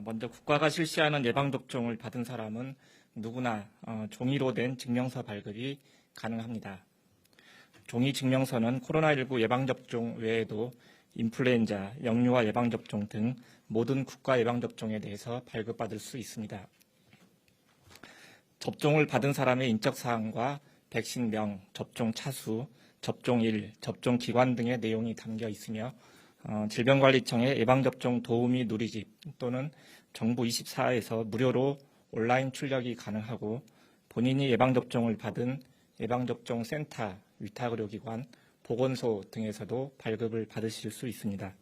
먼저 국가가 실시하는 예방접종을 받은 사람은 누구나 종이로 된 증명서 발급이 가능합니다. 종이 증명서는 코로나19 예방접종 외에도 인플루엔자, 영유아 예방접종 등 모든 국가 예방접종에 대해서 발급받을 수 있습니다. 접종을 받은 사람의 인적사항과 백신명, 접종 차수, 접종일, 접종 기관 등의 내용이 담겨 있으며 질병관리청의 예방접종 도우미 누리집 또는 정부24에서 무료로 온라인 출력이 가능하고 본인이 예방접종을 받은 예방접종센터, 위탁의료기관, 보건소 등에서도 발급을 받으실 수 있습니다.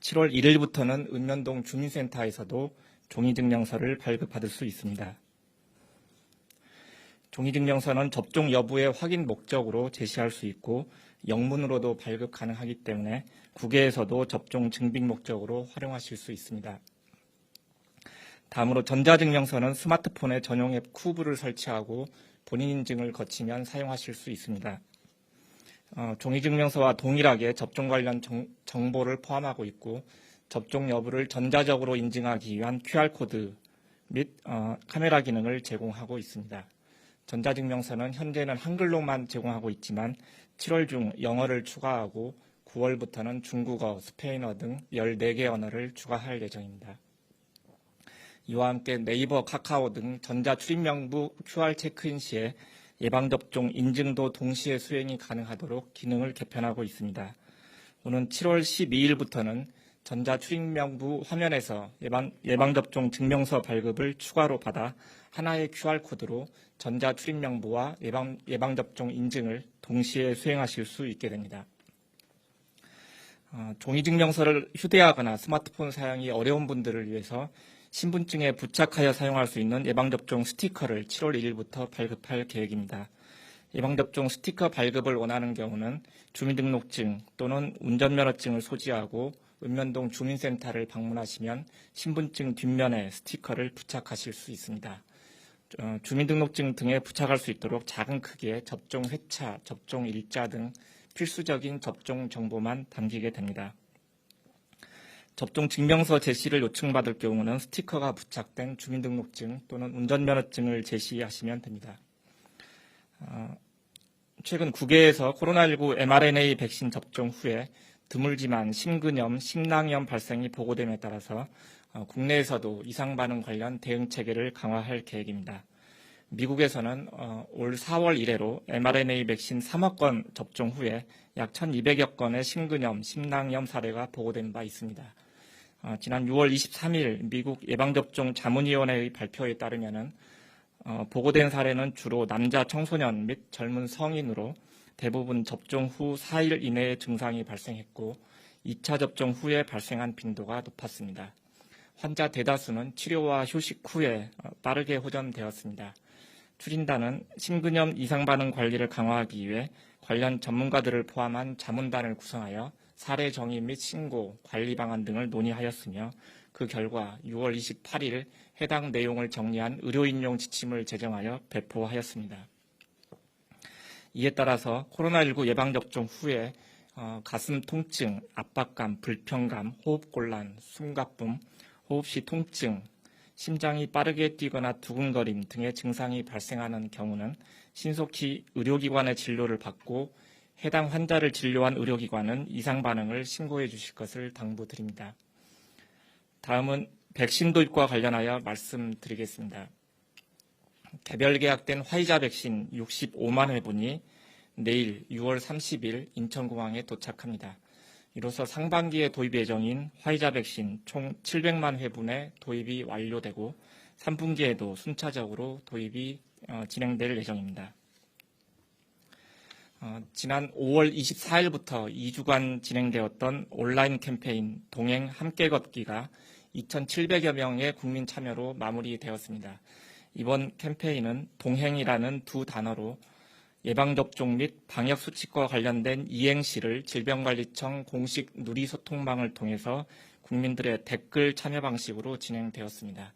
7월 1일부터는 읍면동 주민센터에서도 종이증명서를 발급받을 수 있습니다. 종이증명서는 접종 여부의 확인 목적으로 제시할 수 있고 영문으로도 발급 가능하기 때문에 국외에서도 접종 증빙 목적으로 활용하실 수 있습니다. 다음으로 전자증명서는 스마트폰에 전용 앱 쿠브를 설치하고 본인 인증을 거치면 사용하실 수 있습니다. 종이증명서와 동일하게 접종 관련 정보를 포함하고 있고 접종 여부를 전자적으로 인증하기 위한 QR코드 및 카메라 기능을 제공하고 있습니다. 전자증명서는 현재는 한글로만 제공하고 있지만 7월 중 영어를 추가하고 9월부터는 중국어, 스페인어 등 14개 언어를 추가할 예정입니다. 이와 함께 네이버, 카카오 등 전자출입명부 QR 체크인 시에 예방접종 인증도 동시에 수행이 가능하도록 기능을 개편하고 있습니다. 오는 7월 12일부터는 전자출입명부 화면에서 예방접종 증명서 발급을 추가로 받아 하나의 QR코드로 전자출입명부와 예방접종 인증을 동시에 수행하실 수 있게 됩니다. 종이증명서를 휴대하거나 스마트폰 사용이 어려운 분들을 위해서 신분증에 부착하여 사용할 수 있는 예방접종 스티커를 7월 1일부터 발급할 계획입니다. 예방접종 스티커 발급을 원하는 경우는 주민등록증 또는 운전면허증을 소지하고 읍면동 주민센터를 방문하시면 신분증 뒷면에 스티커를 부착하실 수 있습니다. 주민등록증 등에 부착할 수 있도록 작은 크기의 접종 회차, 접종 일자 등 필수적인 접종 정보만 담기게 됩니다. 접종 증명서 제시를 요청받을 경우는 스티커가 부착된 주민등록증 또는 운전면허증을 제시하시면 됩니다. 최근 국외에서 코로나19 mRNA 백신 접종 후에 드물지만 심근염, 심낭염 발생이 보고됨에 따라서 국내에서도 이상반응 관련 대응 체계를 강화할 계획입니다. 미국에서는 올 4월 이래로 mRNA 백신 3억 건 접종 후에 약 1,200여 건의 심근염, 심낭염 사례가 보고된 바 있습니다. 지난 6월 23일 미국 예방접종 자문위원회의 발표에 따르면 보고된 사례는 주로 남자 청소년 및 젊은 성인으로 대부분 접종 후 4일 이내에 증상이 발생했고 2차 접종 후에 발생한 빈도가 높았습니다. 환자 대다수는 치료와 휴식 후에 빠르게 호전되었습니다. 추진단은 심근염 이상반응 관리를 강화하기 위해 관련 전문가들을 포함한 자문단을 구성하여 사례 정의 및 신고, 관리 방안 등을 논의하였으며 그 결과 6월 28일 해당 내용을 정리한 의료인용 지침을 제정하여 배포하였습니다. 이에 따라서 코로나19 예방접종 후에 가슴 통증, 압박감, 불편감, 호흡곤란, 숨가쁨, 호흡시 통증, 심장이 빠르게 뛰거나 두근거림 등의 증상이 발생하는 경우는 신속히 의료기관의 진료를 받고 해당 환자를 진료한 의료기관은 이상 반응을 신고해 주실 것을 당부드립니다. 다음은 백신 도입과 관련하여 말씀드리겠습니다. 개별 계약된 화이자 백신 65만 회분이 내일 6월 30일 인천공항에 도착합니다. 이로써 상반기에 도입 예정인 화이자 백신 총 700만 회분의 도입이 완료되고 3분기에도 순차적으로 도입이 진행될 예정입니다. 지난 5월 24일부터 2주간 진행되었던 온라인 캠페인 동행 함께 걷기가 2,700여 명의 국민 참여로 마무리되었습니다. 이번 캠페인은 동행이라는 두 단어로 예방접종 및 방역수칙과 관련된 이행시를 질병관리청 공식 누리소통망을 통해서 국민들의 댓글 참여 방식으로 진행되었습니다.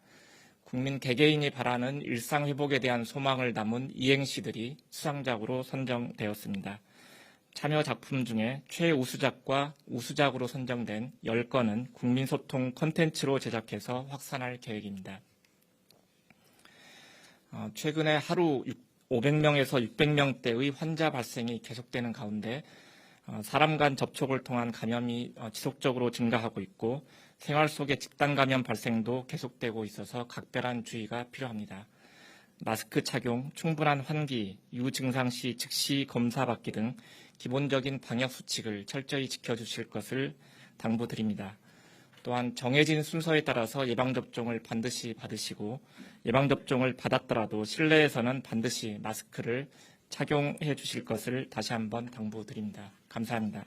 국민 개개인이 바라는 일상회복에 대한 소망을 담은 이행시들이 수상작으로 선정되었습니다. 참여 작품 중에 최우수작과 우수작으로 선정된 10건은 국민소통 콘텐츠로 제작해서 확산할 계획입니다. 최근에 하루 500명에서 600명대의 환자 발생이 계속되는 가운데 사람 간 접촉을 통한 감염이 지속적으로 증가하고 있고 생활 속의 집단 감염 발생도 계속되고 있어서 각별한 주의가 필요합니다. 마스크 착용, 충분한 환기, 유증상 시 즉시 검사받기 등 기본적인 방역 수칙을 철저히 지켜주실 것을 당부드립니다. 또한 정해진 순서에 따라서 예방접종을 반드시 받으시고 예방접종을 받았더라도 실내에서는 반드시 마스크를 착용해 주실 것을 다시 한번 당부드립니다. 감사합니다.